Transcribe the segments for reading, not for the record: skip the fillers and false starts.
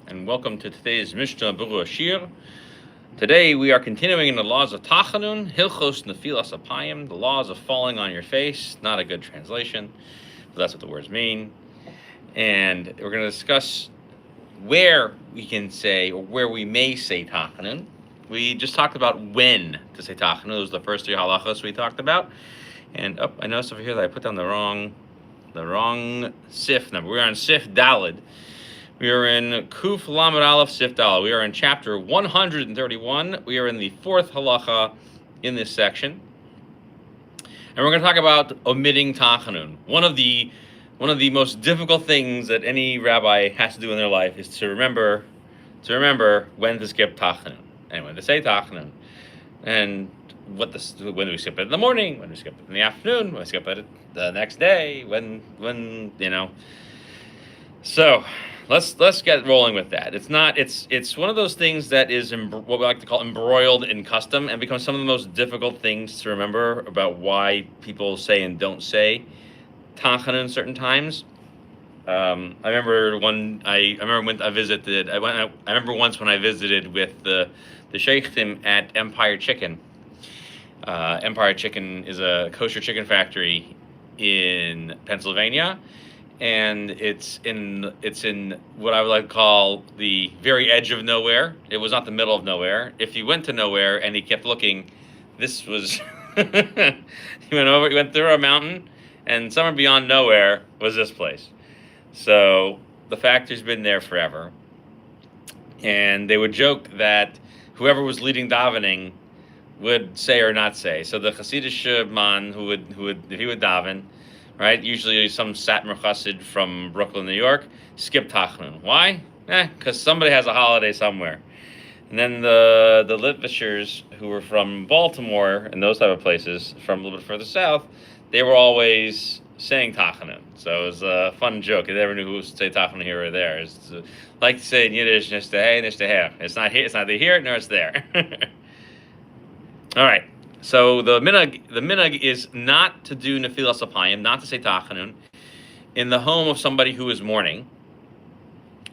and welcome to today's Mishnah Berurah. Today we are continuing in the laws of Tachanun, Hilchos Nefilas Apayim, the laws of falling on your face. Not a good translation, but that's what the words mean. And we're going to discuss where we can say, or where we may say Tachanun. We just talked about when to say Tachanun. Those were the first three halachos we talked about. And I noticed over here that I put down the wrong sif number. We're on sif dalid. We are in Kuf Lamed Aleph Sif Daled. We are in chapter 131. We are in the fourth halacha in this section, and we're going to talk about omitting Tachanun. One of the most difficult things that any rabbi has to do in their life is to remember when to skip Tachanun and when to say Tachanun, and when do we skip it in the morning, when do we skip it in the afternoon, when we skip it the next day, when you know. So let's get rolling with that. It's one of those things that is what we like to call embroiled in custom and becomes some of the most difficult things to remember about why people say and don't say Tachanun certain times. I remember when I visited. I remember once when I visited with the sheikhim at Empire Chicken. Empire Chicken is a kosher chicken factory in Pennsylvania, and it's in what I would like to call the very edge of nowhere. It was not the middle of nowhere. If you went to nowhere and he kept looking, this was he went through a mountain, and somewhere beyond nowhere was this place. So the factory's been there forever, and they would joke that whoever was leading davening would say or not say. So the Hasidic man who would if he would daven, right, usually some Satmar Chassid from Brooklyn, New York, skip Tachanun. Why? Because somebody has a holiday somewhere. And then the Litvishers who were from Baltimore and those type of places from a little bit further south, they were always saying Tachanun. So it was a fun joke. They never knew who would say Tachanun here or there. It's like to say in Yiddish, nishtehei, nishteheh. It's not here. It's neither here nor it's there. All right. So the minhag is not to do nefilas apayim, not to say Tachanun, in the home of somebody who is mourning,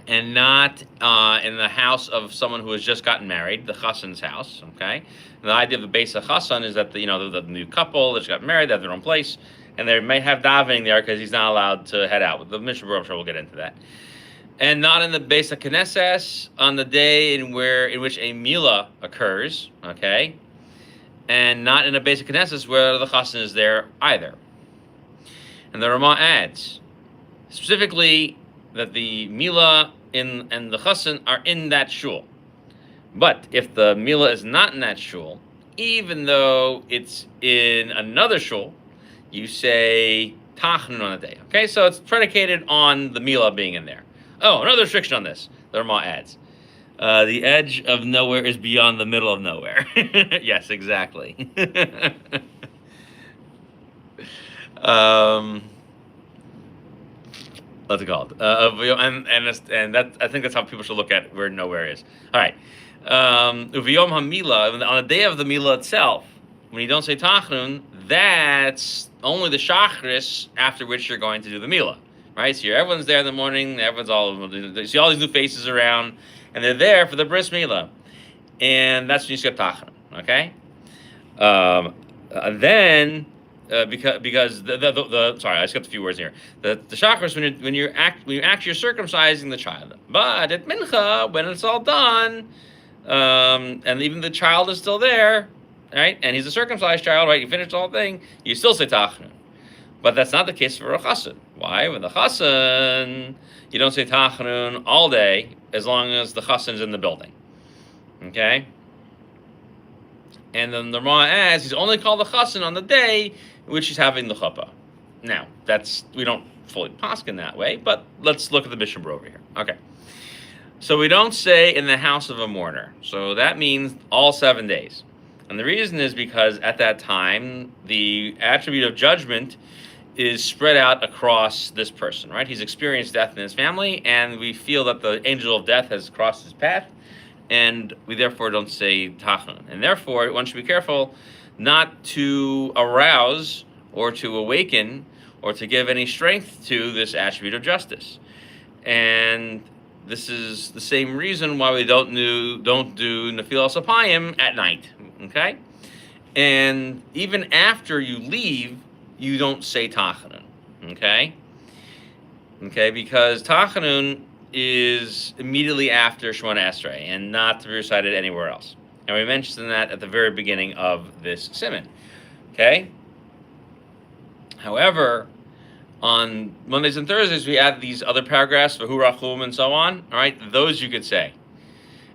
and not in the house of someone who has just gotten married, the chassan's house. Okay. And the idea of the base of chassan is that the new couple that just got married, they have their own place, and they may have davening there because he's not allowed to head out. The Mishnah Berurah, I'm sure we'll get into that. And not in the base of Knesses on the day in which a milah occurs. Okay. And not in a basic Knesset where the chassan is there either. And the Ramah adds, specifically, that the milah and the chassan are in that shul. But if the milah is not in that shul, even though it's in another shul, you say Tachanun on the day. Okay, so it's predicated on the milah being in there. Oh, another restriction on this, the Ramah adds. The edge of nowhere is beyond the middle of nowhere. Yes, exactly. What's it called? And that, I think that's how people should look at where nowhere is. All right. Uviyom hamila, on the day of the milah itself, when you don't say Tachanun, that's only the shachris after which you're going to do the milah, right? So everyone's there in the morning. You see all these new faces around. And they're there for the bris milah, and that's when you skip Tachanun. Okay. Then because the sorry, I skipped a few words here. The chakras when you actually circumcising the child, but at mincha when it's all done, and even the child is still there, right? And he's a circumcised child, right? You finish the whole thing, you still say Tachanun. But that's not the case for a chassan. Why? With a chassan, you don't say Tachanun all day as long as the chassan is in the building. Okay? And then the Ramah adds, he's only called the chassan on the day in which he's having the chuppah. Now, we don't fully paskin that way, but let's look at the Mishnah Berurah over here. Okay. So we don't say in the house of a mourner. So that means all 7 days. And the reason is because at that time, the attribute of judgment is spread out across this person, right? He's experienced death in his family, and we feel that the angel of death has crossed his path, and we therefore don't say Tachanun. And therefore, one should be careful not to arouse or to awaken or to give any strength to this attribute of justice. And this is the same reason why we don't do Nefilas Apayim at night. Okay, and even after you leave, you don't say Tachanun. Okay, because Tachanun is immediately after Shemona Esrei and not to be recited anywhere else. And we mentioned that at the very beginning of this Siman. Okay. However, on Mondays and Thursdays, we add these other paragraphs, V'hu and so on. All right, those you could say.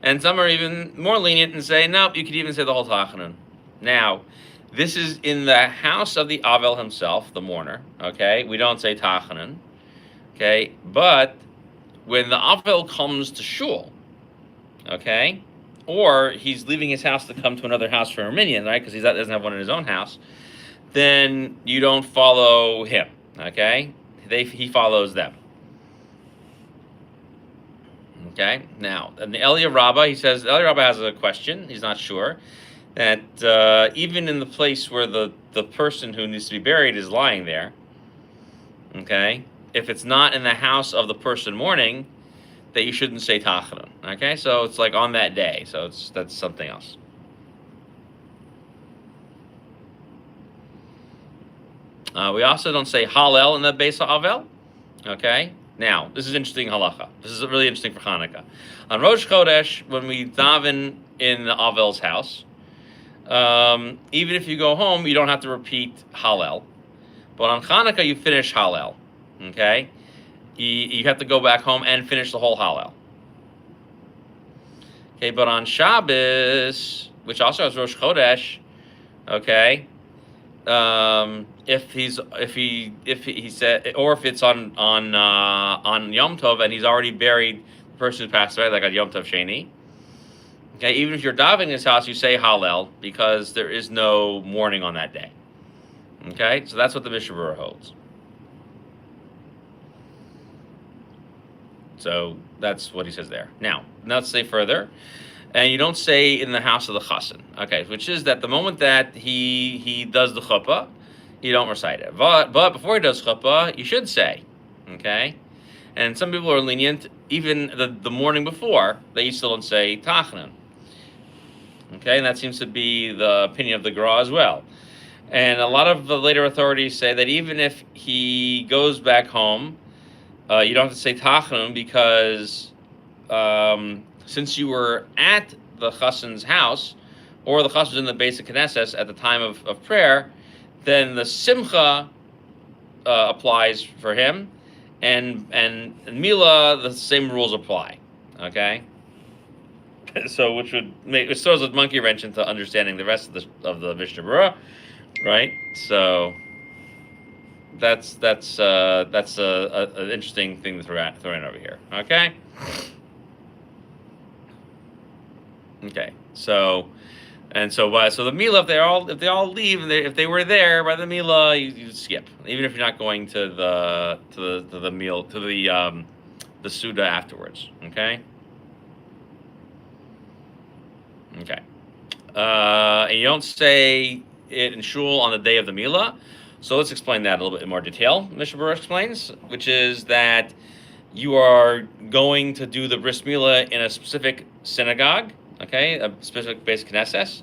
And some are even more lenient and say, nope, you could even say the whole Tachanun. Now, this is in the house of the Avel himself, the mourner. Okay, we don't say Tachanun. Okay, but when the Avel comes to shul, okay, or he's leaving his house to come to another house for a minyan, right, because he doesn't have one in his own house, then you don't follow him. Okay, he follows them. Okay, now and the Eliyahu Rabbah, he says Eliyahu Rabbah has a question. He's not sure that even in the place where the person who needs to be buried is lying there. Okay, if it's not in the house of the person mourning, that you shouldn't say Tachanun. Okay, so it's like on that day. So that's something else. We also don't say Hallel in the Beis Avel. Okay? Now, this is interesting halacha. This is really interesting for Hanukkah. On Rosh Chodesh, when we daven in the Avel's house, even if you go home, you don't have to repeat Hallel. But on Hanukkah, you finish Hallel. Okay? You have to go back home and finish the whole Hallel. Okay, but on Shabbos, which also has Rosh Chodesh, okay, if he said, or if it's on Yom Tov and he's already buried the person who passed away, like on Yom Tov Sheni. Okay, even if you're davening in his house, you say Hallel because there is no mourning on that day. Okay, so that's what the Mishnah Berurah holds. So that's what he says there. Now let's say further. And you don't say in the house of the chassan, okay, which is that the moment that he does the chuppah, you don't recite it. But before he does chuppah, you should say, okay? And some people are lenient, even the morning before, that you still don't say Tachanun. Okay, and that seems to be the opinion of the Gra as well. And a lot of the later authorities say that even if he goes back home, you don't have to say Tachanun because since you were at the chassan's house, or the chassan was in the Beis Knesset at the time of prayer, then the simcha applies for him, and Mila, the same rules apply. Okay, so which throws a monkey wrench into understanding the rest of the Mishnah Berurah, right? So that's an interesting thing to throw in over here. Okay. Okay, so the Mila, if they all leave, and if they were there by the Mila, you skip, even if you're not going to the meal, to the Suda afterwards. Okay. Okay. And you don't say it in shul on the day of the Mila. So let's explain that a little bit in more detail. Mishnah Berurah explains, which is that you are going to do the bris milah in a specific synagogue. Okay, a specific Beis Knesset.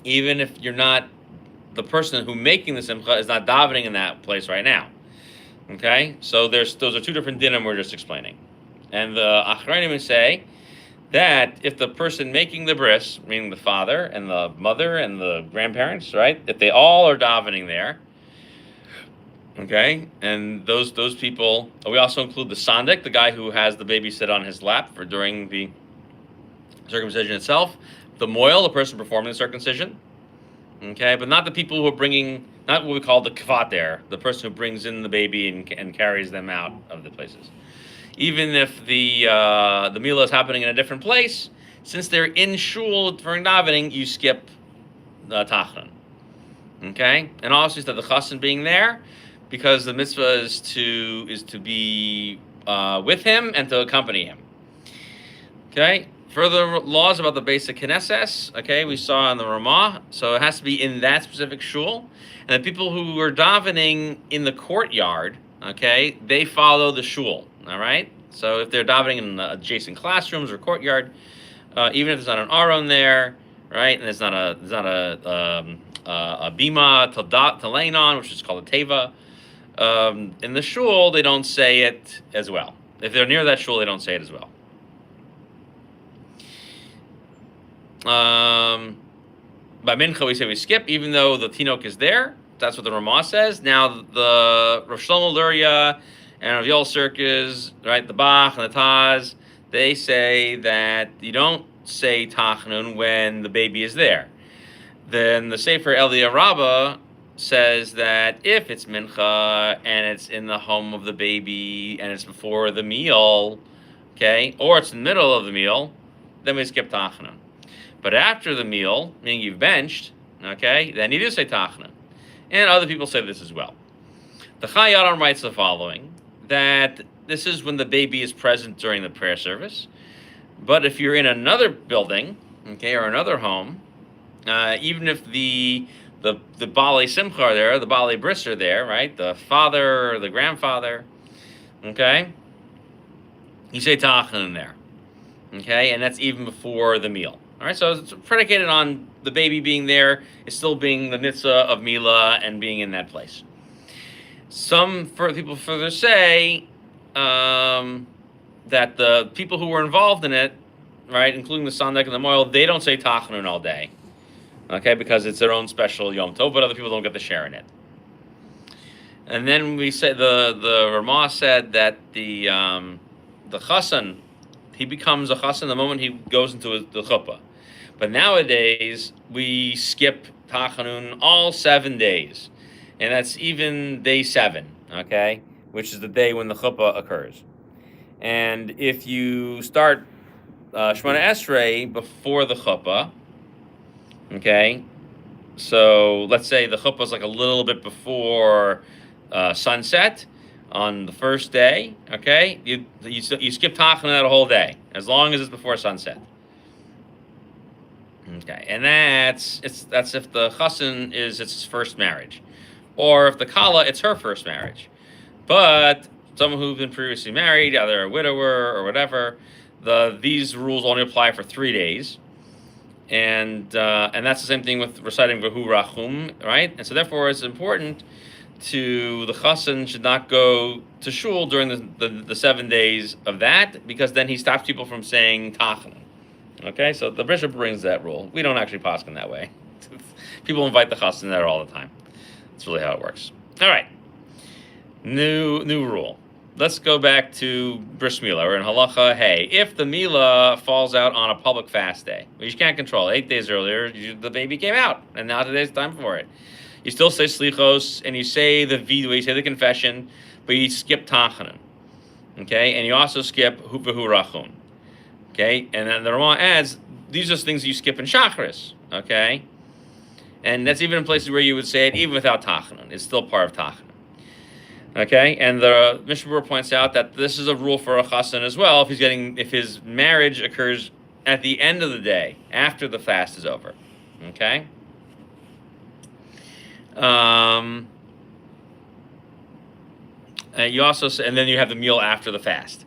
Even if you're not, the person who making the simcha is not davening in that place right now. Okay, so those are two different dinim we're just explaining. And the Achronim say that if the person making the bris, meaning the father and the mother and the grandparents, right, if they all are davening there, okay, and those people, we also include the sandik, the guy who has the baby sit on his lap during the circumcision itself, the moil, the person performing the circumcision, okay, but not the people who are bringing, not what we call the kvater, the person who brings in the baby and carries them out of the places. Even if the milah is happening in a different place, since they're in shul during davening, you skip the Tachanun, okay, and also that the chassan being there, because the mitzvah is to be with him and to accompany him, okay. Further laws about the Beis Knesset, okay, we saw in the Ramah, so it has to be in that specific shul. And the people who are davening in the courtyard, okay, they follow the shul, all right? So if they're davening in adjacent classrooms or courtyard, even if there's not an aron there, right, and there's not a bima to lean on, which is called a teva, in the shul they don't say it as well. If they're near that shul, they don't say it as well. By mincha we say we skip, even though the tinok is there. That's what the Ramah says. Now the Rosh Shlomo Luria and Rav Yoel Sirkis, right, the Bach and the Taz, they say that you don't say Tachanun when the baby is there. Then the Sefer Elia Rabbah says that if it's mincha and it's in the home of the baby and it's before the meal, okay, or it's in the middle of the meal, then we skip Tachanun. But after the meal, meaning you've benched, okay, then you do say Tachanun. And other people say this as well. The Chai Adam writes the following, that this is when the baby is present during the prayer service. But if you're in another building, okay, or another home, even if the Baalei Simcha are there, the Baalei Bris are there, right, the father or the grandfather, okay, you say Tachanun there, okay, and that's even before the meal. All right, so it's predicated on the baby being there, is still being the mitzvah of Mila and being in that place. Some people further say that the people who were involved in it, right, including the Sandek and the Moil, they don't say Tachanun all day, okay, because it's their own special Yom Tov, but other people don't get to share in it. And then we say the Ramah said that the chassan, he becomes a chassan the moment he goes into the chuppah. But nowadays, we skip Tachanun all 7 days. And that's even day 7, okay? Which is the day when the chuppah occurs. And if you start Shemona Esrei before the chuppah, okay? So let's say the chuppah is like a little bit before sunset on the first day, okay? You skip Tachanun that whole day, as long as it's before sunset. Okay, and that's if the chassan is its first marriage, or if the kala, it's her first marriage. But someone who's been previously married, either a widower or whatever, these rules only apply for 3 days, and that's the same thing with reciting Vahu Rachum, right? And so therefore, it's important the chassan should not go to shul during the 7 days of that, because then he stops people from saying Tachanun. Okay, so the bishop brings that rule. We don't actually paskin that way. People invite the chassan there all the time. That's really how it works. All right, new rule. Let's go back to bris milah. We're in halacha hey. If the milah falls out on a public fast day, which you can't control, 8 days earlier, the baby came out, and now today's time for it. You still say slichos, and you say the vidui, you say the confession, but you skip Tachanun. Okay, and you also skip Vahu Rachum. Okay, and then the Ramah adds, these are things you skip in Shachris, okay? And that's even in places where you would say it even without Tachanun. It's still part of Tachanun. Okay, and the Mishnah Berurah points out that this is a rule for a chassan as well if his marriage occurs at the end of the day, after the fast is over. Okay? And you also say, and then you have the meal after the fast.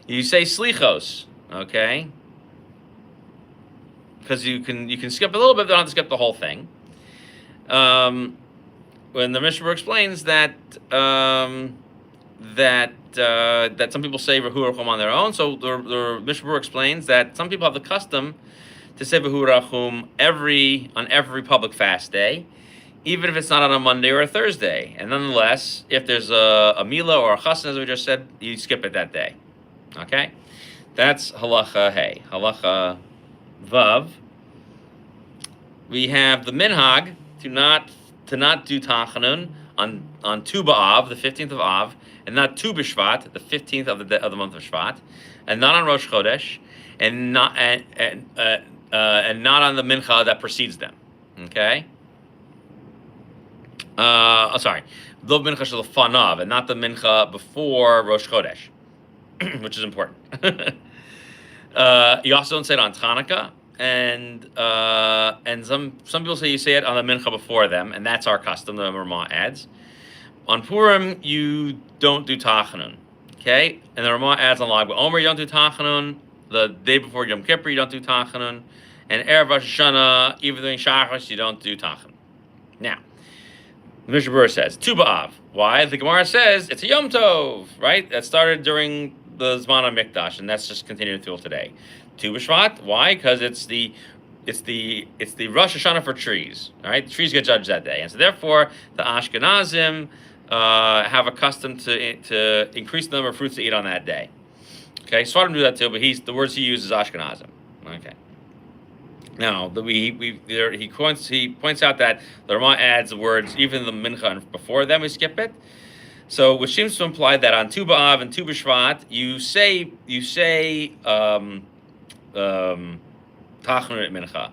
You say slichos. Okay, because you can skip a little bit, but don't have to skip the whole thing. When the Mishnah explains that that some people say Vahu Rachum on their own, so the Mishnah explains that some people have the custom to say Vahu Rachum on every public fast day, even if it's not on a Monday or a Thursday. And nonetheless, if there's a milah or a chassan, as we just said, you skip it that day. Okay. That's halacha hey. Halacha vav. We have the minhag to not do Tachanun on Tu B'Av, the 15th of Av, and not Tu B'Shvat, the 15th of the month of Shvat, and not on Rosh Chodesh, and not on the mincha that precedes them. Okay. Sorry, the mincha shel fanav, and not the mincha before Rosh Chodesh. Which is important. You also don't say it on Hanukkah, and some people say you say it on the mincha before them, and that's our custom. The Ramah adds. On Purim, you don't do Tachanun. Okay, and the Ramah adds on Lag BaOmer, you don't do Tachanun. The day before Yom Kippur, you don't do Tachanun. And Erev Rosh Hashanah, even during Shachris, you don't do Tachanun. Now, the Mishnah Berurah says, Tu B'Av. Why? The Gemara says it's a Yom Tov, right? That started during the Zman HaMikdash, and that's just continuing through today. Tu B'Shvat. Why? Because it's the Rosh Hashanah for trees, right? The trees get judged that day, and so therefore the Ashkenazim have a custom to increase the number of fruits to eat on that day. Okay, Svardim do that too, but the words he uses Ashkenazim. Okay. Now he points out that the Ramah adds the words even the mincha and before them we skip it. So which seems to imply that on Tu B'Av and Tu B'Shvat you say Tachanun at mincha.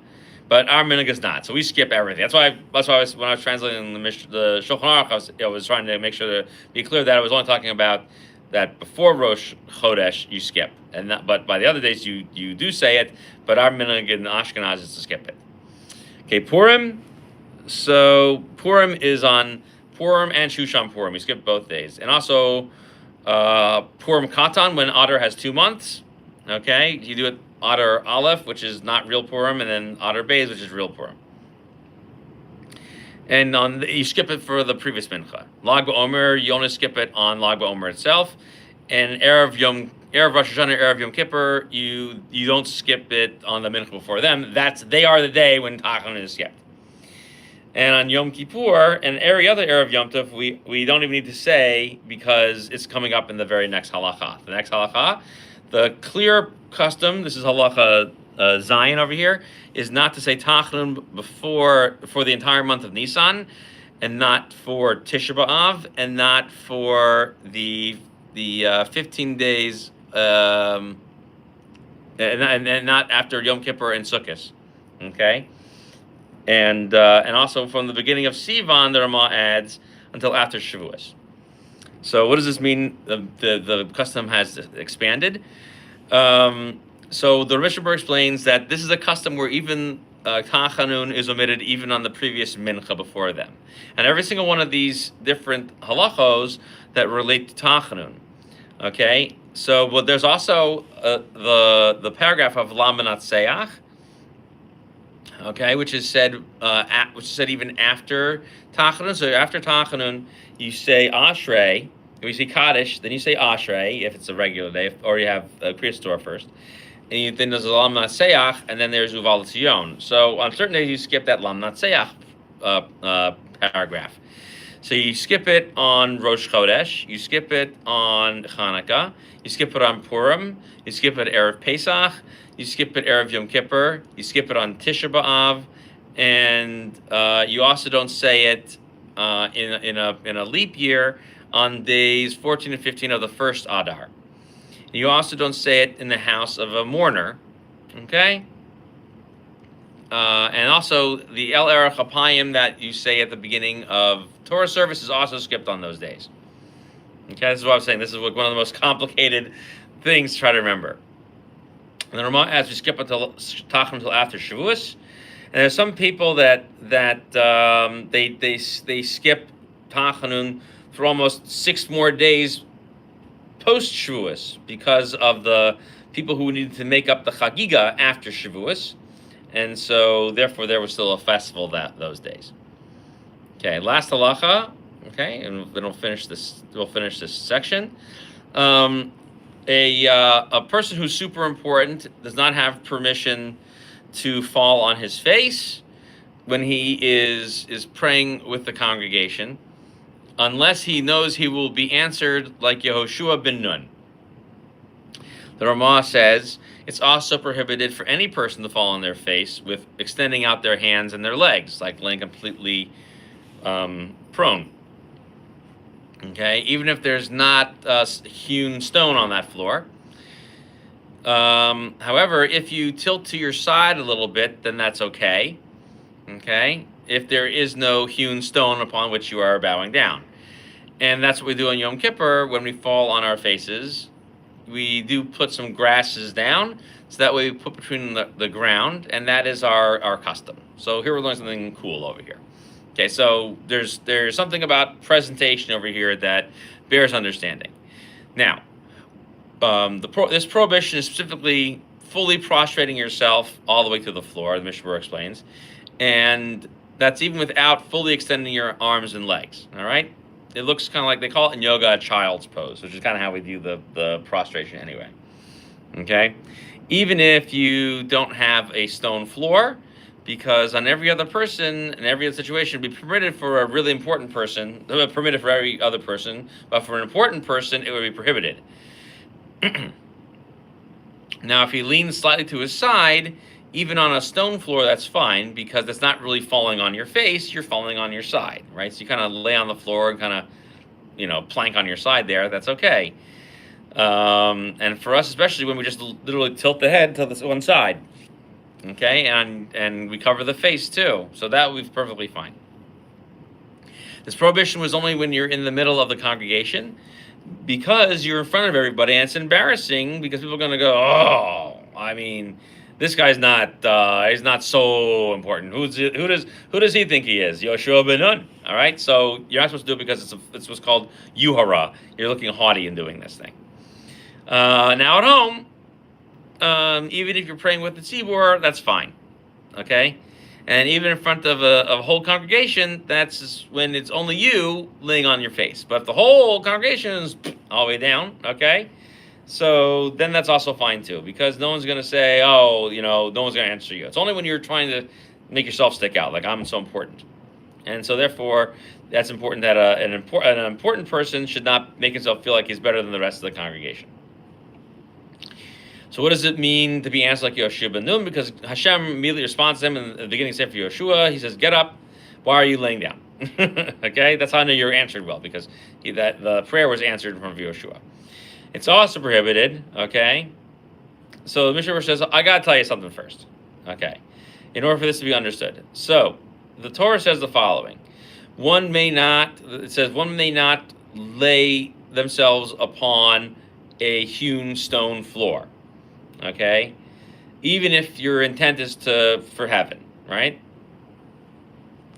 But our minhag is not, so we skip everything. That's why when I was translating the Shulchan Aruch, I was trying to make sure to be clear that I was only talking about that before Rosh Chodesh you skip, but by the other days you do say it. But our minhag in Ashkenaz is to skip it. Okay, Purim. So Purim is on Purim and Shushan Purim. We skip both days, and also Purim Katan when Adar has 2 months. Okay, you do it Adar Aleph, which is not real Purim, and then Adar Beis, which is real Purim. And you skip it for the previous mincha. Lag BaOmer, you only skip it on Lag BaOmer itself. And Erev Rosh Hashanah, Erev Yom Kippur, you don't skip it on the mincha before them. They are the day when Tachanun is skipped. And on Yom Kippur and every other Erev Yom Tov, we don't even need to say because it's coming up in the very next halacha. The next halacha, the clear custom, this is halacha Zion over here, is not to say Tachanun before the entire month of Nisan, and not for Tisha B'Av, and not for the 15 days, and not after Yom Kippur and Sukkot. Okay, and also from the beginning of Sivan, the Ramah adds until after Shavuos. So what does this mean? The custom has expanded. So the Mishnah Berurah explains that this is a custom where even Tachanun is omitted even on the previous mincha before them. And every single one of these different halachos that relate to Tachanun. Okay? So well, there's also the paragraph of Lam Natseach, okay, which is said even after Tachanun. So after Tachanun, you say Ashrei. If you say Kaddish, then you say Ashrei if it's a regular day, or you have a Kriya store first. And then there's a Lam Natseach, and then there's Uval Tzion. So on certain days you skip that Lam Natseach paragraph. So you skip it on Rosh Chodesh, you skip it on Chanukah, you skip it on Purim, you skip it Erev Pesach, you skip it Erev Yom Kippur, you skip it on Tisha B'Av, and you also don't say it in a leap year on days 14 and 15 of the first Adar. You also don't say it in the house of a mourner, okay? And also the El Erech Apayim that you say at the beginning of Torah service is also skipped on those days. Okay, this is what I'm saying. This is one of the most complicated things to try to remember. And the Ramah adds we skip until Tachanun until after Shavuos. And there's some people that they skip Tachanun for almost 6 more days post Shavuos because of the people who needed to make up the Chagiga after Shavuos, and so therefore there was still a festival those days. Okay, last halacha. Okay, and then we'll finish this. We'll finish this section. A person who's super important does not have permission to fall on his face when he is praying with the congregation, unless he knows he will be answered like Yehoshua ben Nun. The Ramah says it's also prohibited for any person to fall on their face with extending out their hands and their legs, like laying completely prone. Okay, even if there's not hewn stone on that floor. However, if you tilt to your side a little bit, then that's okay. Okay, if there is no hewn stone upon which you are bowing down. And that's what we do on Yom Kippur when we fall on our faces. We do put some grasses down, so that way we put between the ground, and that is our custom. So here we're learning something cool over here. Okay, so there's something about presentation over here that bears understanding. Now, this prohibition is specifically fully prostrating yourself all the way to the floor, the Mishnah explains, and that's even without fully extending your arms and legs, all right? It looks kind of like, they call it in yoga a child's pose, which is kind of how we view the prostration anyway, okay? Even if you don't have a stone floor, because on every other person, in every other situation, it would be permitted for a really important person, permitted for every other person, but for an important person, it would be prohibited. Now, if he leans slightly to his side, even on a stone floor, that's fine, because that's not really falling on your face, you're falling on your side, right? So you kind of lay on the floor and kind of, plank on your side there, that's okay. And for us, especially when we just literally tilt the head to the one side, okay? And we cover the face too, so that would be perfectly fine. This prohibition was only when you're in the middle of the congregation, because you're in front of everybody, and it's embarrassing because people are going to go, oh, I mean, this guy's not, he's not so important. Who does he think he is? Yoshua ben Nun. All right, so you're not supposed to do it because it's what's called yuhara. You're looking haughty in doing this thing. Now at home, even if you're praying with the tzibur, that's fine, okay? And even in front of a whole congregation, that's when it's only you laying on your face. But if the whole congregation is all the way down, okay? So then that's also fine too, because no one's going to say, oh, no one's going to answer you. It's only when you're trying to make yourself stick out, like I'm so important. And so therefore, that's important that an important person should not make himself feel like he's better than the rest of the congregation. So what does it mean to be answered like Yoshua ben Nun? Because Hashem immediately responds to him in the beginning, said for Yoshua, he says, get up, why are you laying down? Okay, that's how I know you're answered well, because the prayer was answered from Yoshua. It's also prohibited, okay? So the Mishnah says, I got to tell you something first, okay, in order for this to be understood. So the Torah says the following. One may not lay themselves upon a hewn stone floor. Okay, even if your intent is for heaven, right?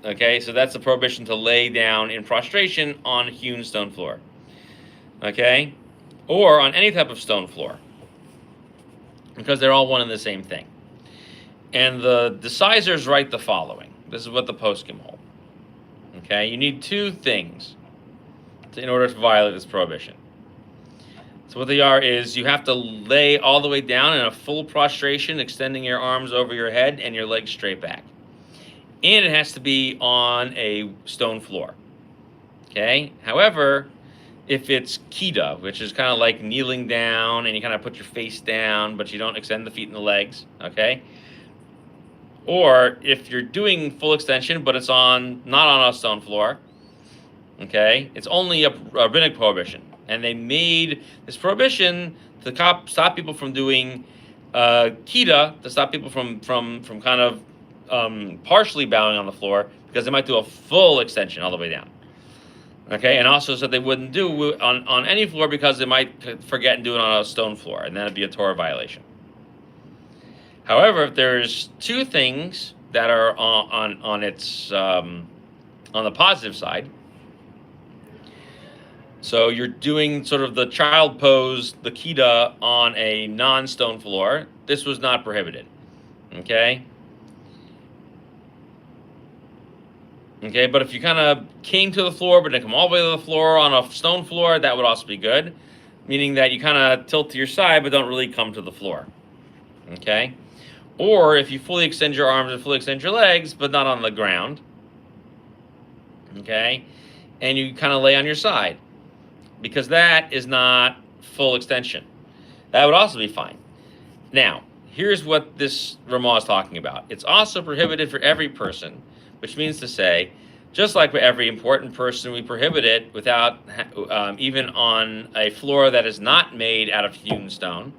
Okay, so that's the prohibition to lay down in prostration on a hewn stone floor. Okay, or on any type of stone floor, because they're all one and the same thing. And the decisors write the following. This is what the poskim hold. Okay, you need two things in order to violate this prohibition. So what they are is you have to lay all the way down in a full prostration, extending your arms over your head and your legs straight back. And it has to be on a stone floor. Okay? However, if it's kida, which is kind of like kneeling down and you kind of put your face down, but you don't extend the feet and the legs, okay? Or if you're doing full extension, but it's not on a stone floor, okay? It's only a rabbinic prohibition. And they made this prohibition to stop people from doing kida, to stop people from kind of partially bowing on the floor, because they might do a full extension all the way down. Okay, and also said they wouldn't do on any floor because they might forget and do it on a stone floor, and then it'd be a Torah violation. However, if there's two things that are on the positive side. So you're doing sort of the child pose, the kida, on a non-stone floor. This was not prohibited, okay? Okay, but if you kind of came to the floor, but didn't come all the way to the floor on a stone floor, that would also be good, meaning that you kind of tilt to your side, but don't really come to the floor, okay? Or if you fully extend your arms and fully extend your legs, but not on the ground, okay? And you kind of lay on your side, because that is not full extension. That would also be fine. Now, here's what this Ramah is talking about. It's also prohibited for every person, which means to say, just like for every important person, we prohibit it without, even on a floor that is not made out of hewn stone.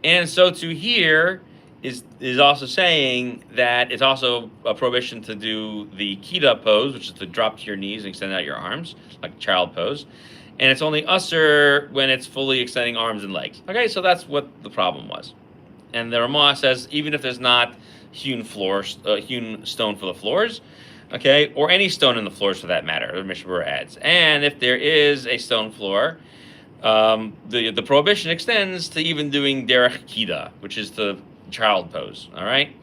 And so to here is also saying that it's also a prohibition to do the kida pose, which is to drop to your knees and extend out your arms, like a child pose. And it's only usher when it's fully extending arms and legs. Okay, so that's what the problem was. And the Ramah says, even if there's not hewn stone for the floors, okay, or any stone in the floors for that matter, the Mishnah adds. And if there is a stone floor, The prohibition extends to even doing derech kida, which is the child pose. All right,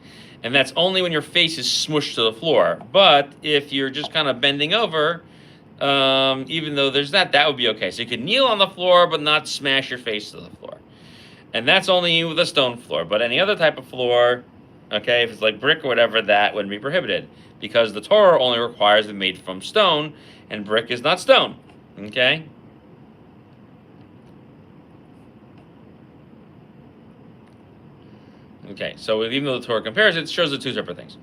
and that's only when your face is smushed to the floor. But if you're just kind of bending over, even though there's that would be okay. So you can kneel on the floor, but not smash your face to the floor. And that's only with a stone floor. But any other type of floor, okay, if it's like brick or whatever, that wouldn't be prohibited, because the Torah only requires it made from stone, and brick is not stone. Okay. Okay, so even though the Torah compares it shows the two separate things.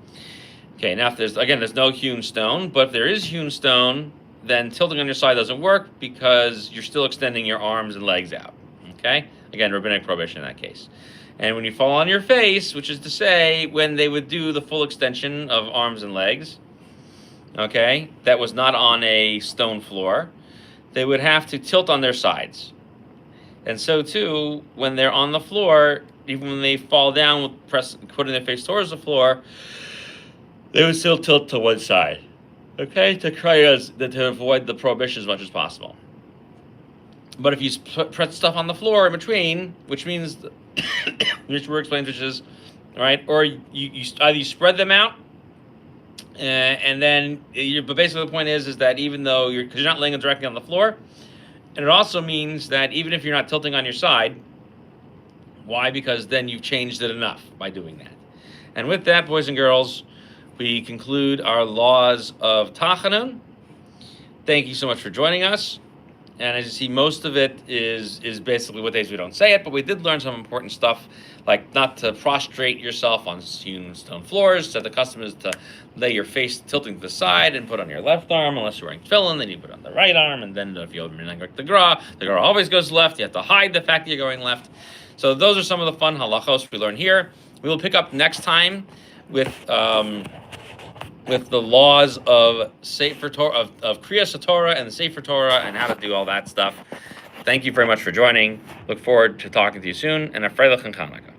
Okay, now if there's no hewn stone, but if there is hewn stone, then tilting on your side doesn't work because you're still extending your arms and legs out. Okay, again, rabbinic prohibition in that case. And when you fall on your face, which is to say when they would do the full extension of arms and legs, okay, that was not on a stone floor, they would have to tilt on their sides. And so too, when they're on the floor, even when they fall down with putting their face towards the floor, they would still tilt to one side, okay, to avoid the prohibition as much as possible. But if you put stuff on the floor in between, which means, which Berurah explains, which is, all right, or you either you spread them out, and then, but basically the point is that even though because you're not laying it directly on the floor, and it also means that even if you're not tilting on your side, why? Because then you've changed it enough by doing that. And with that, boys and girls, we conclude our laws of Tachanun. Thank you so much for joining us. And as you see, most of it is basically what days we don't say it, but we did learn some important stuff, like not to prostrate yourself on hewn stone floors. So the custom is to lay your face tilting to the side and put on your left arm, unless you're wearing tefillin, then you put on the right arm, and then if you open your the gra always goes left. You have to hide the fact that you're going left. So those are some of the fun halachos we learn here. We will pick up next time with the laws of Sefer Torah, of Kriyas Torah and the Sefer Torah, and how to do all that stuff. Thank you very much for joining. Look forward to talking to you soon, and a Freilich and Chanukah.